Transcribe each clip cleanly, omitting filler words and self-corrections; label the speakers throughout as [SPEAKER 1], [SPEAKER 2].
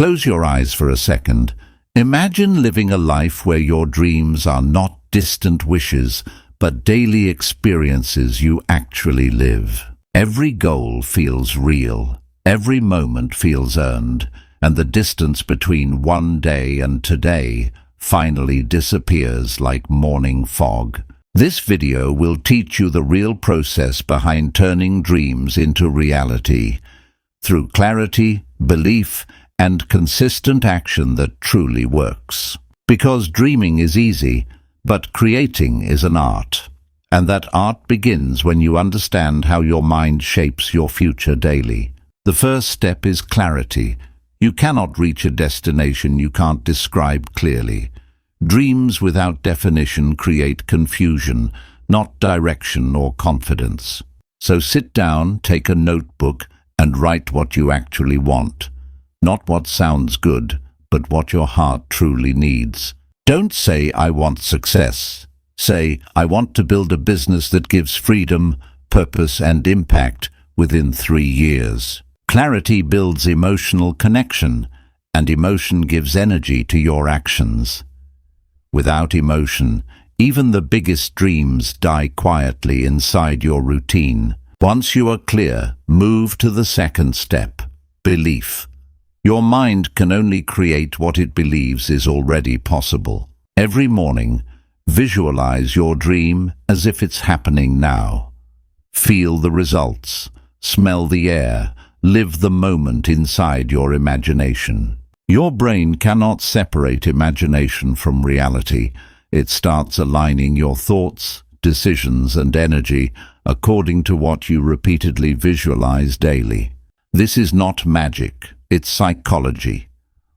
[SPEAKER 1] Close your eyes for a second. Imagine living a life where your dreams are not distant wishes, but daily experiences you actually live. Every goal feels real. Every moment feels earned, and the distance between one day and today finally disappears like morning fog. This video will teach you the real process behind turning dreams into reality, through clarity, belief, and consistent action that truly works. Because dreaming is easy, but creating is an art. And that art begins when you understand how your mind shapes your future daily. The first step is clarity. You cannot reach a destination you can't describe clearly. Dreams without definition create confusion, not direction or confidence. So sit down, take a notebook, and write what you actually want. Not what sounds good, but what your heart truly needs. Don't say, "I want success." Say, "I want to build a business that gives freedom, purpose, and impact within 3 years." Clarity builds emotional connection, and emotion gives energy to your actions. Without emotion, even the biggest dreams die quietly inside your routine. Once you are clear, move to the second step, belief. Your mind can only create what it believes is already possible. Every morning, visualize your dream as if it's happening now. Feel the results, smell the air, live the moment inside your imagination. Your brain cannot separate imagination from reality. It starts aligning your thoughts, decisions, and energy according to what you repeatedly visualize daily. This is not magic, it's psychology.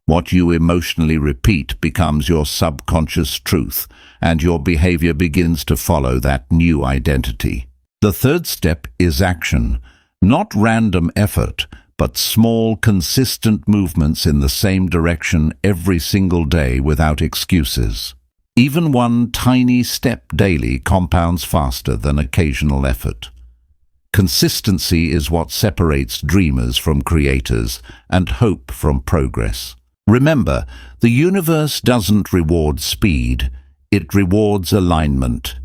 [SPEAKER 1] What you emotionally repeat becomes your subconscious truth, and your behavior begins to follow that new identity. The third step is action. Not random effort, but small, consistent movements in the same direction every single day without excuses. Even one tiny step daily compounds faster than occasional effort. Consistency is what separates dreamers from creators and hope from progress. Remember, the universe doesn't reward speed, it rewards alignment.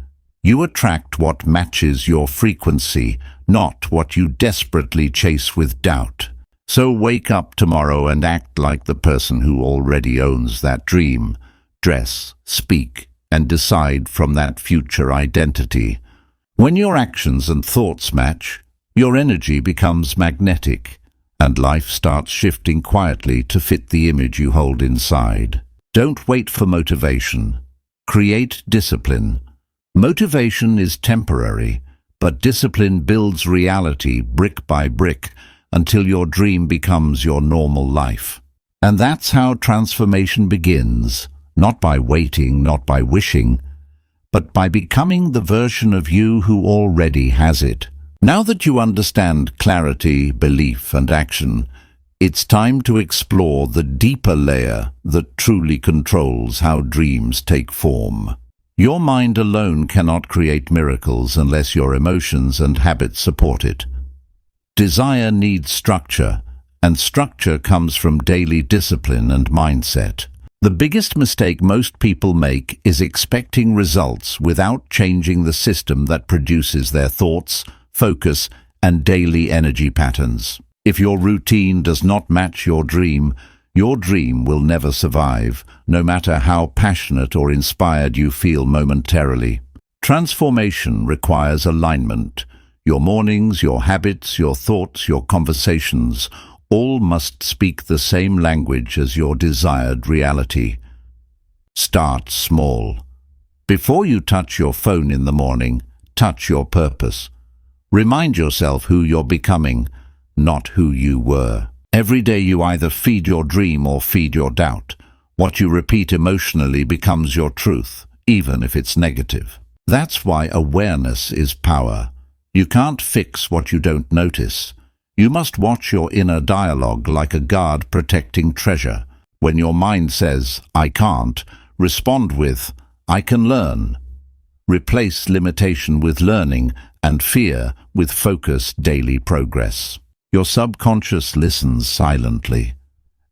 [SPEAKER 1] You attract what matches your frequency, not what you desperately chase with doubt. So wake up tomorrow and act like the person who already owns that dream. Dress, speak, and decide from that future identity. When your actions and thoughts match, your energy becomes magnetic, and life starts shifting quietly to fit the image you hold inside. Don't wait for motivation. Create discipline. Motivation is temporary, but discipline builds reality brick by brick until your dream becomes your normal life. And that's how transformation begins, not by waiting, not by wishing, but by becoming the version of you who already has it. Now that you understand clarity, belief, and action, it's time to explore the deeper layer that truly controls how dreams take form. Your mind alone cannot create miracles unless your emotions and habits support it. Desire needs structure, and structure comes from daily discipline and mindset. The biggest mistake most people make is expecting results without changing the system that produces their thoughts, focus, and daily energy patterns. If your routine does not match your dream will never survive, no matter how passionate or inspired you feel momentarily. Transformation requires alignment. Your mornings, your habits, your thoughts, your conversations, all must speak the same language as your desired reality. Start small. Before you touch your phone in the morning, touch your purpose. Remind yourself who you're becoming, not who you were. Every day you either feed your dream or feed your doubt. What you repeat emotionally becomes your truth, even if it's negative. That's why awareness is power. You can't fix what you don't notice. You must watch your inner dialogue like a guard protecting treasure. When your mind says, "I can't," respond with, "I can learn." Replace limitation with learning and fear with focused daily progress. Your subconscious listens silently.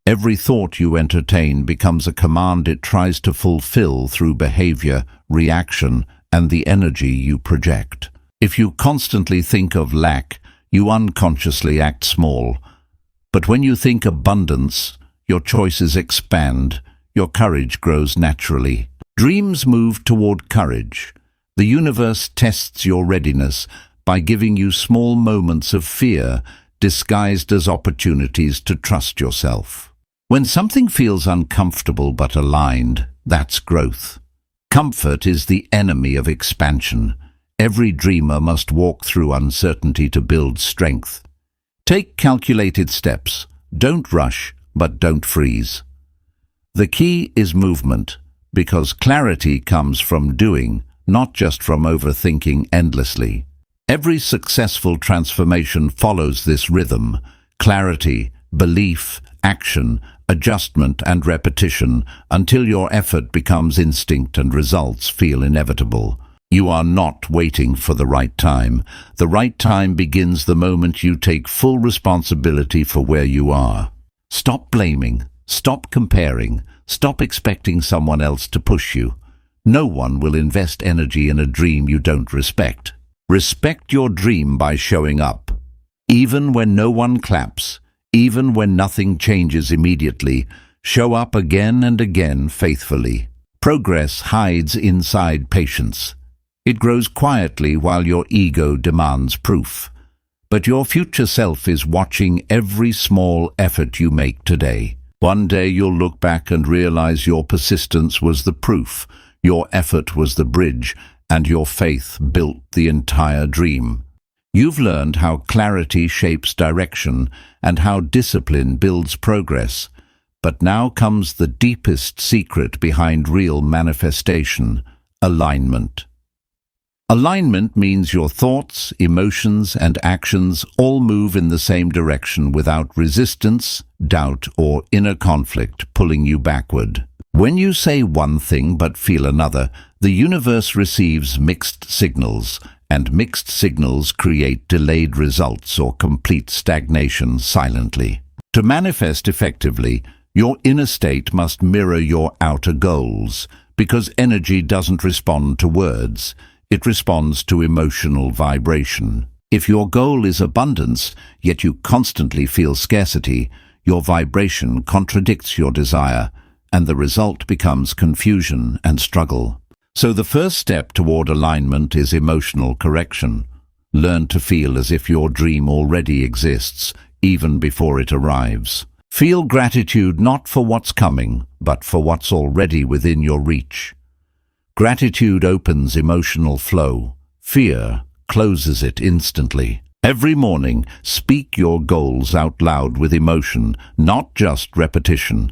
[SPEAKER 1] Every thought you entertain becomes a command it tries to fulfill through behavior, reaction, and the energy you project. If you constantly think of lack, you unconsciously act small. But when you think abundance, your choices expand, your courage grows naturally. Dreams move toward courage. The universe tests your readiness by giving you small moments of fear disguised as opportunities to trust yourself. When something feels uncomfortable but aligned, that's growth. Comfort is the enemy of expansion. Every dreamer must walk through uncertainty to build strength. Take calculated steps. Don't rush, but don't freeze. The key is movement, because clarity comes from doing, not just from overthinking endlessly. Every successful transformation follows this rhythm: clarity, belief, action, adjustment and repetition, until your effort becomes instinct and results feel inevitable. You are not waiting for the right time. The right time begins the moment you take full responsibility for where you are. Stop blaming, stop comparing, stop expecting someone else to push you. No one will invest energy in a dream you don't respect. Respect your dream by showing up. Even when no one claps, even when nothing changes immediately, show up again and again faithfully. Progress hides inside patience. It grows quietly while your ego demands proof. But your future self is watching every small effort you make today. One day you'll look back and realize your persistence was the proof, your effort was the bridge, and your faith built the entire dream. You've learned how clarity shapes direction and how discipline builds progress. But now comes the deepest secret behind real manifestation: alignment. Alignment means your thoughts, emotions, and actions all move in the same direction without resistance, doubt, or inner conflict pulling you backward. When you say one thing but feel another, the universe receives mixed signals, and mixed signals create delayed results or complete stagnation silently. To manifest effectively, your inner state must mirror your outer goals, because energy doesn't respond to words. It responds to emotional vibration. If your goal is abundance, yet you constantly feel scarcity, your vibration contradicts your desire, and the result becomes confusion and struggle. So the first step toward alignment is emotional correction. Learn to feel as if your dream already exists, even before it arrives. Feel gratitude not for what's coming, but for what's already within your reach. Gratitude opens emotional flow. Fear closes it instantly. Every morning, speak your goals out loud with emotion, not just repetition.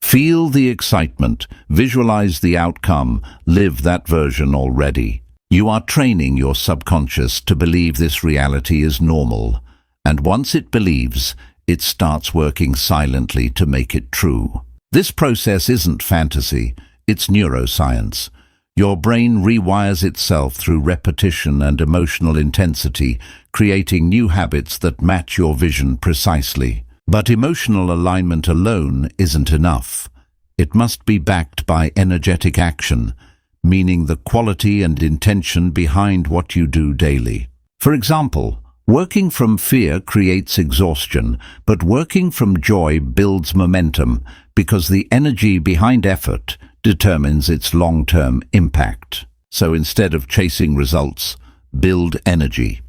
[SPEAKER 1] Feel the excitement, visualize the outcome, live that version already. You are training your subconscious to believe this reality is normal, and once it believes, it starts working silently to make it true. This process isn't fantasy, it's neuroscience. Your brain rewires itself through repetition and emotional intensity, creating new habits that match your vision precisely. But emotional alignment alone isn't enough. It must be backed by energetic action, meaning the quality and intention behind what you do daily. For example, working from fear creates exhaustion, but working from joy builds momentum, because the energy behind effort determines its long-term impact. So instead of chasing results, build energy.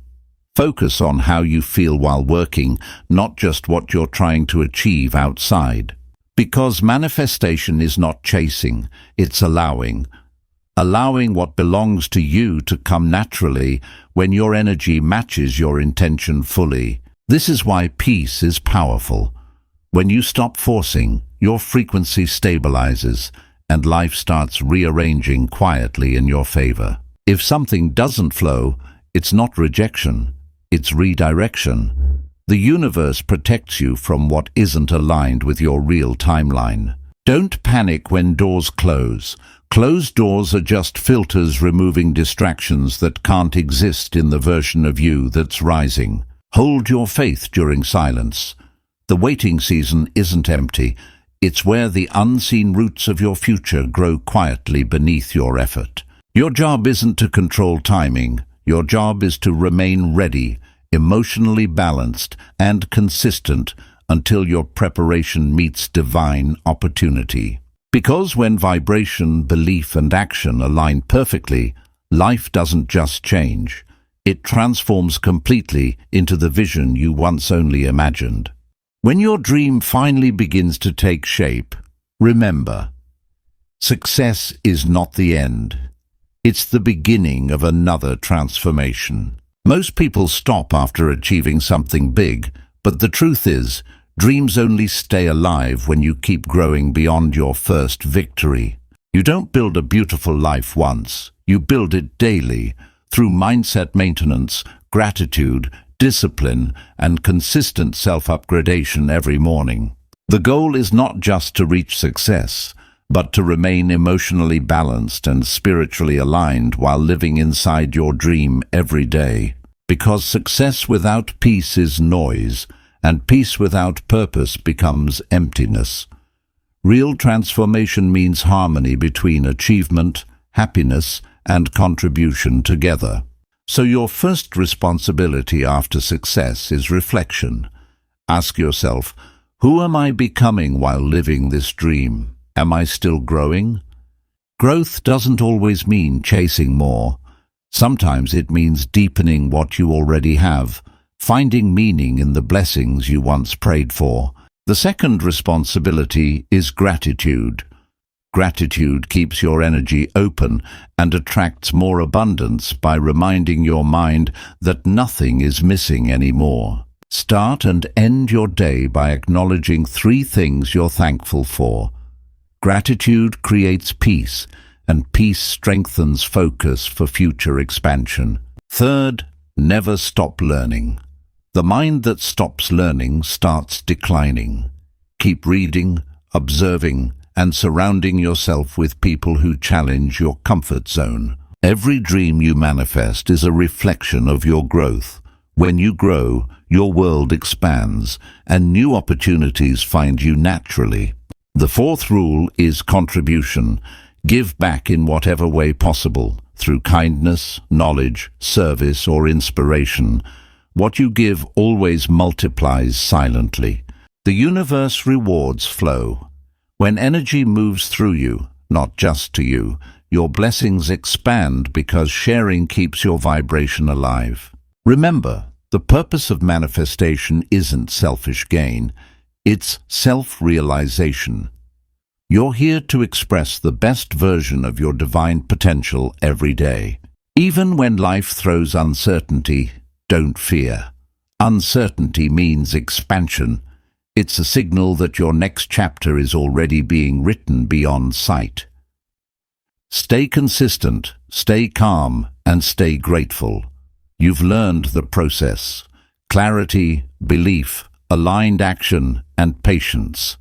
[SPEAKER 1] Focus on how you feel while working, not just what you're trying to achieve outside. Because manifestation is not chasing, it's allowing. Allowing what belongs to you to come naturally when your energy matches your intention fully. This is why peace is powerful. When you stop forcing, your frequency stabilizes, and life starts rearranging quietly in your favor. If something doesn't flow, it's not rejection. It's redirection. The universe protects you from what isn't aligned with your real timeline. Don't panic when doors close. Closed doors are just filters removing distractions that can't exist in the version of you that's rising. Hold your faith during silence. The waiting season isn't empty. It's where the unseen roots of your future grow quietly beneath your effort. Your job isn't to control timing. Your job is to remain ready, emotionally balanced, and consistent until your preparation meets divine opportunity. Because when vibration, belief, and action align perfectly, life doesn't just change. It transforms completely into the vision you once only imagined. When your dream finally begins to take shape, remember, success is not the end. It's the beginning of another transformation. Most people stop after achieving something big, but the truth is, dreams only stay alive when you keep growing beyond your first victory. You don't build a beautiful life once. You build it daily, through mindset maintenance, gratitude, discipline, and consistent self-upgradation every morning. The goal is not just to reach success, but to remain emotionally balanced and spiritually aligned while living inside your dream every day. Because success without peace is noise, and peace without purpose becomes emptiness. Real transformation means harmony between achievement, happiness, and contribution together. So your first responsibility after success is reflection. Ask yourself, who am I becoming while living this dream? Am I still growing? Growth doesn't always mean chasing more. Sometimes it means deepening what you already have, finding meaning in the blessings you once prayed for. The second responsibility is gratitude. Gratitude keeps your energy open and attracts more abundance by reminding your mind that nothing is missing anymore. Start and end your day by acknowledging 3 things you're thankful for. Gratitude creates peace, and peace strengthens focus for future expansion. Third, never stop learning. The mind that stops learning starts declining. Keep reading, observing, and surrounding yourself with people who challenge your comfort zone. Every dream you manifest is a reflection of your growth. When you grow, your world expands, and new opportunities find you naturally. The fourth rule is contribution. Give back in whatever way possible, through kindness, knowledge, service, or inspiration. What you give always multiplies silently. The universe rewards flow. When energy moves through you, not just to you, your blessings expand because sharing keeps your vibration alive. Remember, the purpose of manifestation isn't selfish gain, it's self-realization. You're here to express the best version of your divine potential every day. Even when life throws uncertainty, don't fear. Uncertainty means expansion. It's a signal that your next chapter is already being written beyond sight. Stay consistent, stay calm, and stay grateful. You've learned the process. Clarity, belief, aligned action, and patience.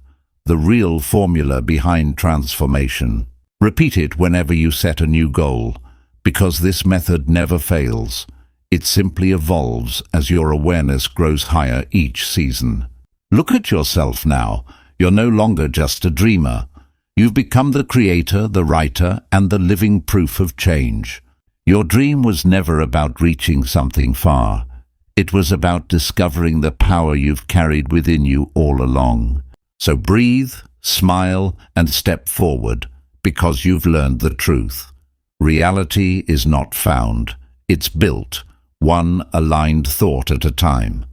[SPEAKER 1] The real formula behind transformation. Repeat it whenever you set a new goal, because this method never fails. It simply evolves as your awareness grows higher each season. Look at yourself now. You're no longer just a dreamer. You've become the creator, the writer, and the living proof of change. Your dream was never about reaching something far. It was about discovering the power you've carried within you all along. So breathe, smile, and step forward, because you've learned the truth. Reality is not found. It's built, one aligned thought at a time.